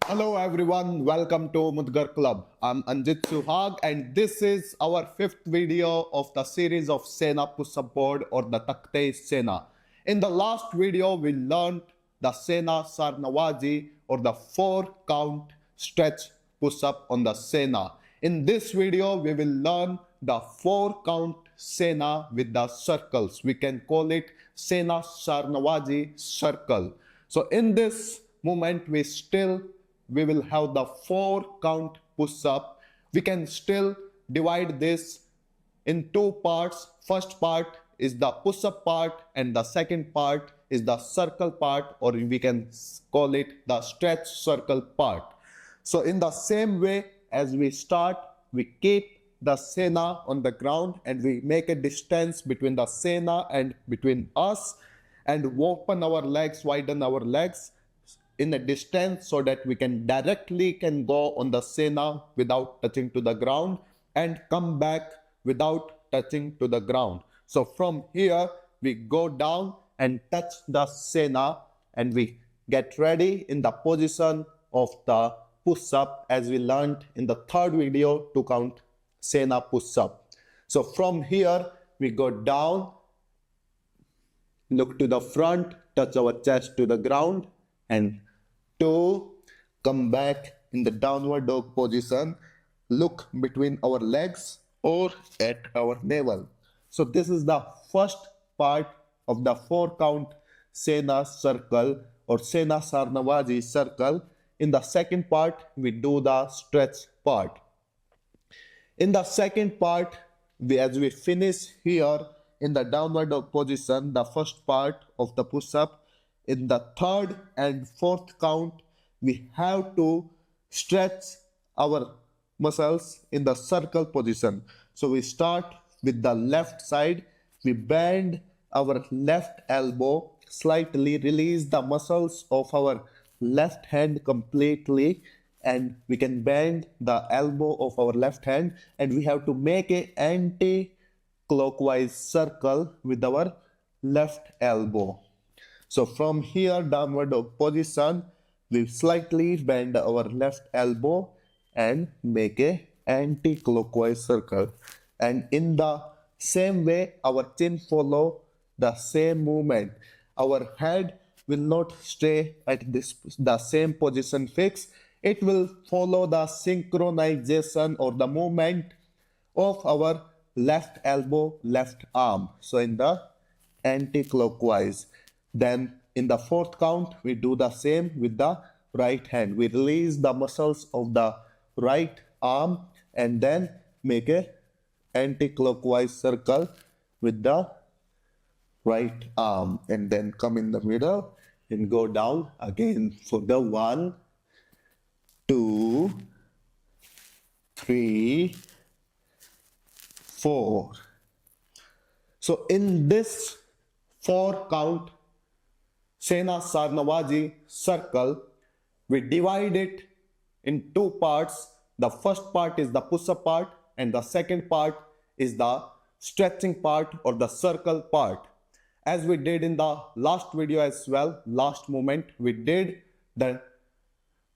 Hello everyone, welcome to MudgarClub. I'm Anjit Suhag and this is our fifth video of the series of Shena Pushup Board or the Takte Shena. In the last video, we learned the Shena Sharnavaji or the 4-count stretch push-up on the Shena. In this video, we will learn the 4-count Shena with the circles. We can call it Shena Sharnavaji Circle. So in this moment, we will have the 4-count push-up. We can still divide this in two parts. First part is the push-up part and the second part is the circle part, or we can call it the stretch circle part. So in the same way as we start, we keep the Shena on the ground and we make a distance between the Shena and between us and open our legs, widen our legs in a distance so that we can go on the Shena without touching to the ground and come back without touching to the ground. So from here we go down and touch the Shena and we get ready in the position of the push-up as we learned in the third video to count Shena push-up. So from here we go down, look to the front, touch our chest to the ground and to come back in the downward dog position, look between our legs or at our navel. So this is the first part of the 4-count Shena circle or Shena Sharnavaji circle. In the second part, we do the stretch part. In the second part, as we finish here in the downward dog position, the first part of the push-up, in the third and fourth count, we have to stretch our muscles in the circle position. So we start with the left side. We bend our left elbow, slightly release the muscles of our left hand completely, and we can bend the elbow of our left hand, and we have to make a anti-clockwise circle with our left elbow. So from here, downward dog position, we slightly bend our left elbow and make a anti-clockwise circle. And in the same way, our chin follow the same movement. Our head will not stay at the same position fixed. It will follow the synchronization or the movement of our left elbow, left arm. So in the anti-clockwise. Then in the fourth count, we do the same with the right hand. We release the muscles of the right arm and then make a anti-clockwise circle with the right arm. And then come in the middle and go down again for the 1, 2, 3, 4. So in this 4-count Shena Sharnavaji circle, we divide it in two parts. The first part is the push-up part and the second part is the stretching part or the circle part. As we did in the last video as well, last moment, we did the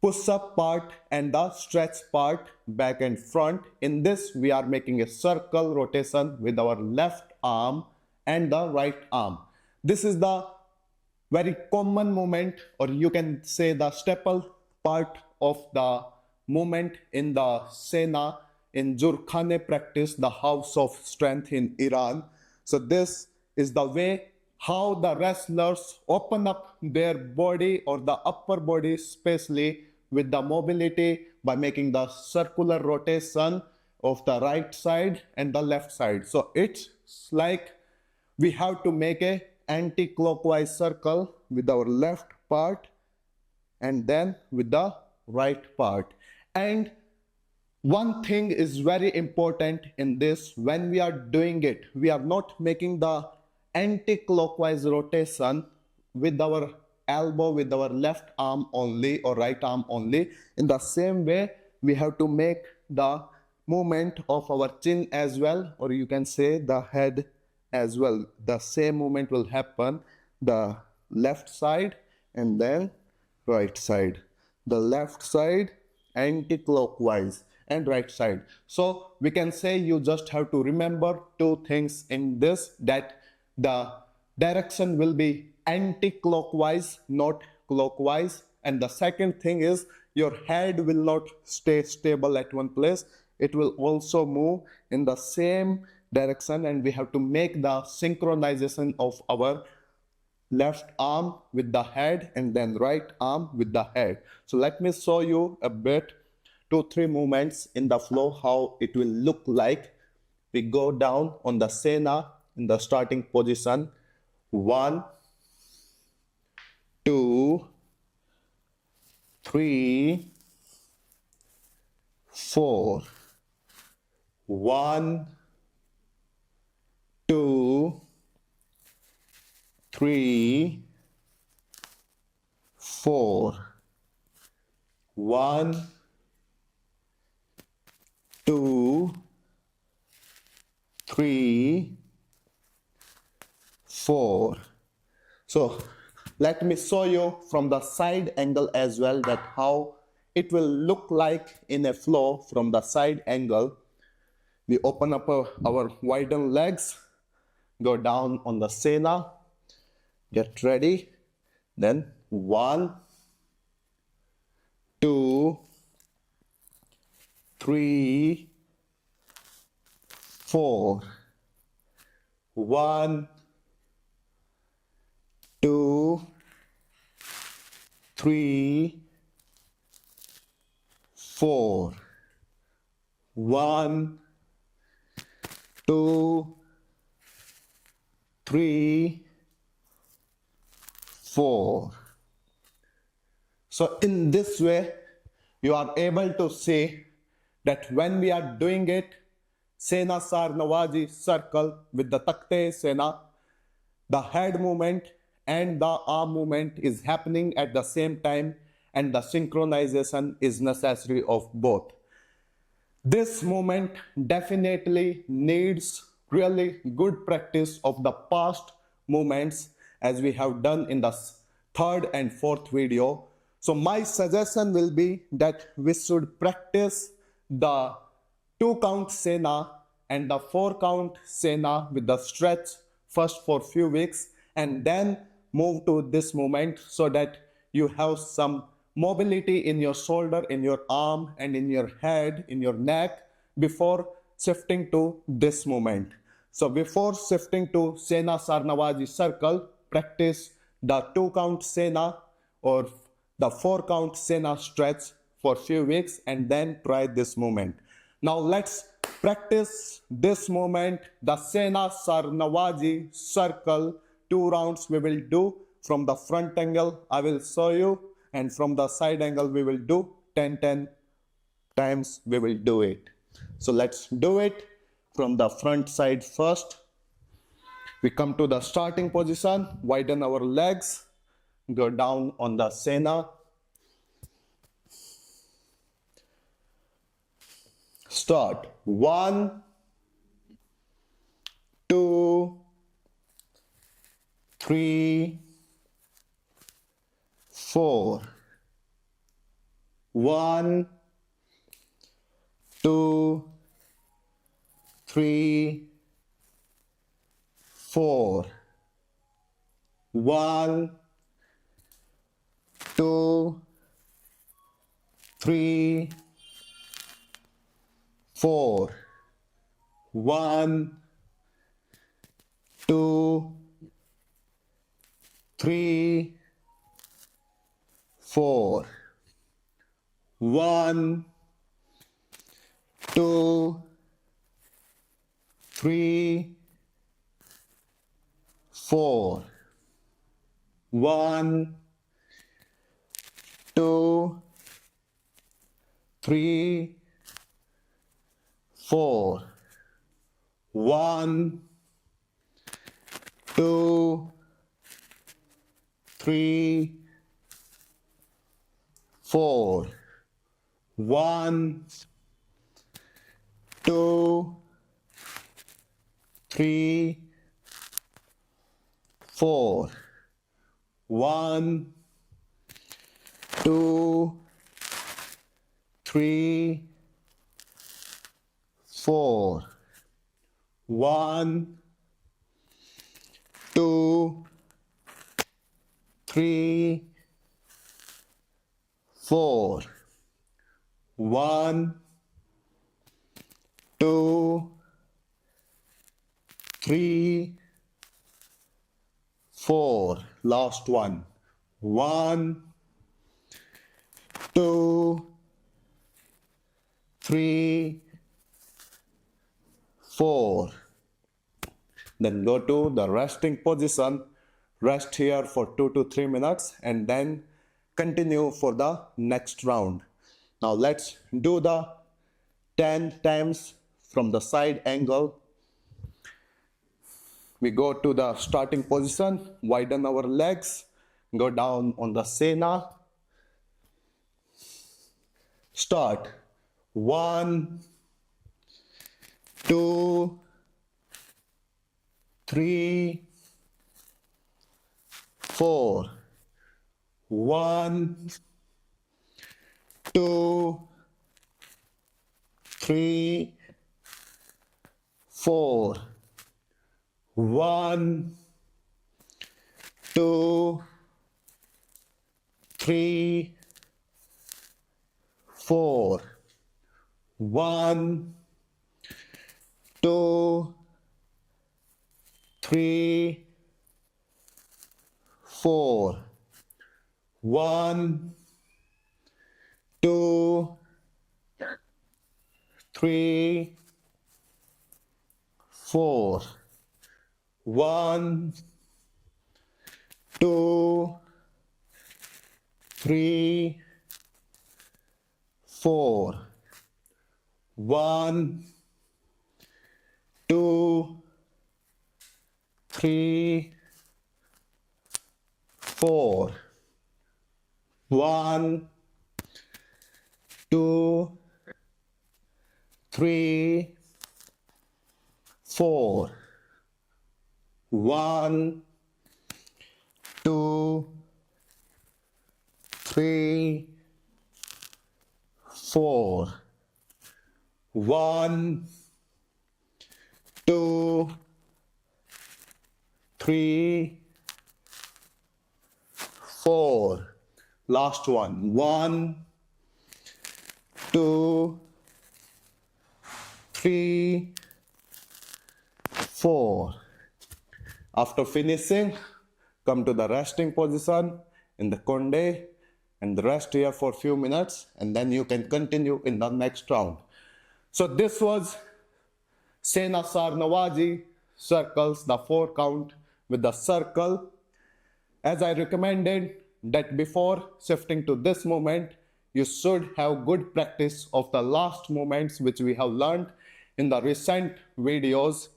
push-up part and the stretch part back and front. In this, we are making a circle rotation with our left arm and the right arm. This is the very common movement, or you can say the staple part of the movement in the Shena in Jurkhane practice, the house of strength in Iran. So this is the way how the wrestlers open up their body or the upper body, especially with the mobility by making the circular rotation of the right side and the left side. So it's like we have to make a anti-clockwise circle with our left part and then with the right part. And one thing is very important in this: when we are doing it, we are not making the anti-clockwise rotation with our elbow, with our left arm only or right arm only. In the same way, we have to make the movement of our chin as well, or you can say the head as well. The same movement will happen, the left side and then right side. the left side anti-clockwise and right side. So we can say you just have to remember two things in this, that the direction will be anti-clockwise, not clockwise, and the second thing is your head will not stay stable at one place, it will also move in the same direction, and we have to make the synchronization of our left arm with the head and then right arm with the head. So let me show you a bit, 2-3 movements in the flow, how it will look like. We go down on the Shena in the starting position. 1, 2, 3, 4. 1, 2, 3, 4. 1, 2, 3, 4. So let me show you from the side angle as well, that how it will look like in a flow from the side angle. We open up our widened legs, go down on the Shena, get ready, then 1, 2, 3, 4. 1, 2, 3, 4. 1, 2, 3, 4. So in this way, you are able to see that when we are doing it, Shena Sharnavaji circle with the Takte Shena, the head movement and the arm movement is happening at the same time, and the synchronization is necessary of both. This movement definitely needs really good practice of the past movements, as we have done in the third and fourth video. So my suggestion will be that we should practice the 2 count Shena and the 4 count Shena with the stretch first for few weeks, and then move to this movement, so that you have some mobility in your shoulder, in your arm, and in your head, in your neck, before shifting to this movement. So before shifting to Shena Sharnavaji circle, practice the 2 count Shena or the 4 count Shena stretch for few weeks, and then try this movement. Now let's practice this movement, the Shena Sharnavaji circle. 2 rounds we will do. From the front angle I will show you, and from the side angle we will do 10 times we will do it. So let's do it from the front side first. We come to the starting position, widen our legs, go down on the Shena, start. 1, 2, 3, 4. 1, 2, 3, 4. 1, 2, 3, 4. 1, 2, 3, 4. 1, 2, 3, 4. 1, 2, 3, 4. 1, 2, 3, 4. 1, 2, 3, 4. 1, 2, 3, 4. 1, 2, 3, 4. 1, 2, 3, 4. Last one. 1, 2, 3, 4. Then go to the resting position. Rest here for 2 to 3 minutes and then continue for the next round. Now let's do the 10 times from the side angle. We go to the starting position, widen our legs, go down on the Shena. Start. 1, 2, 3, 4. 1, 2, 3, 4. 1, 2, 3, 4. 1, 2, 3, 4. 1, 2, 3, 4. 1, 2, 3, 4. 1, 2, 3, 4. 1, 2, 3, 4. 1, 2, 3, 4. 1, 2, 3, 4. Last one. 1, 2, 3, 4. After finishing, come to the resting position in the Konde and rest here for a few minutes and then you can continue in the next round. So this was Shena Sharnavaji circles, the 4 count with the circle. As I recommended that before shifting to this movement, you should have good practice of the last movements which we have learned in the recent videos.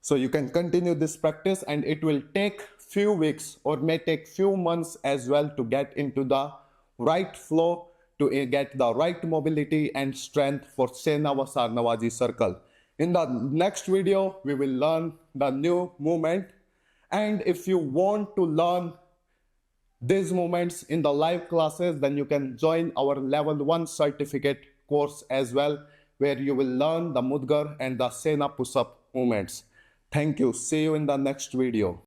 So you can continue this practice and it will take few weeks or may take few months as well to get into the right flow, to get the right mobility and strength for Shena Sharnavaji circle. In the next video, we will learn the new movement. And if you want to learn these movements in the live classes, then you can join our level 1 certificate course as well, where you will learn the Mudgar and the Shena Pushup movements. Thank you. See you in the next video.